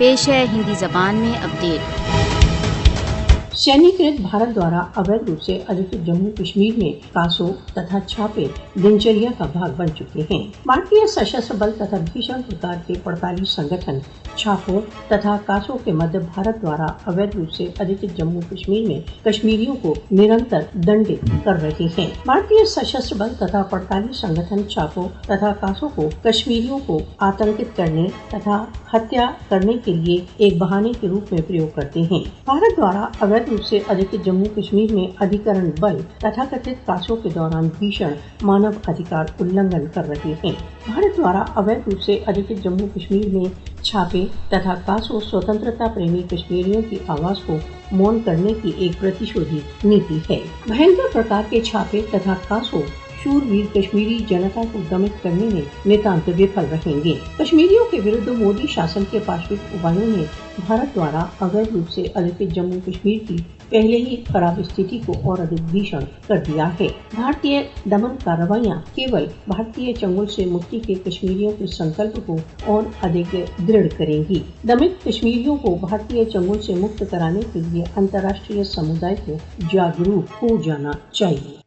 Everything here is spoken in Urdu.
پیش ہے ہندی زبان میں اپڈیٹ۔ سینیکرت بھارت دوارا اویدھ روپ سے ادھکت جموں کشمیر میں کاسوں تتھا چھاپے دنچریا کا بھاگ بن چکے ہیں۔ بھارتیہ سشستر بل تتھا بھیشن پرکار کے 48 سنگٹھن چھاپوں تتھا کاسوں کے مدھیہ بھارت دوارا اویدھ روپ سے ادھکت جموں کشمیر میں کشمیریوں کو نرنتر دنڈت کر رہے ہیں۔ بھارتیہ سشستر بل تتھا 48 سنگٹھن چھاپوں تتھا کاسوں کو کشمیریوں کو آتنکت کرنے تتھا ہتیا کرنے کے لیے ایک بہانے کے روپ میں پریوگ کرتے ہیں۔ بھارت دوارا اویدھ روپ سے ادھکت جموں کشمیر میں ادھیکرن بل تتھا کتھت کاسوں کے دوران بھیشن مانو ادھیکار النگھن کر رہے ہیں۔ بھارت دوارا اویدھ روپ سے ادھکت جموں کشمیر میں چھاپے تتھا کاسوں سوتنترتا پریمی کشمیریوں کی آواز کو مون کرنے کی ایک پرتیشودھی نیتی ہے۔ بھینکر پرکار کے چھاپے تتھا کاسوں شورویر کشمیری جنتا کو دمت کرنے میں نتانت وفل رہیں گے۔ کشمیریوں کے ورد مودی شاسن کے پاشوک اپایوں نے بھارت دوارا اویدھ روپ سے ادھکت جموں کشمیر کی پہلے ہی خراب استھتی کو اور ادھک بھیشن کر دیا ہے۔ بھارتیہ دمن کارروائیاں کیول بھارتیہ چنگل سے مکتی کے کشمیریوں کے سنکلپ کو اور ادھک دڑھ کریں گی۔ دمت کشمیریوں کو بھارتیہ چنگل سے مکت کرانے کے لیے انترراشٹریہ سمودائے کو جاگروک ہو جانا چاہیے۔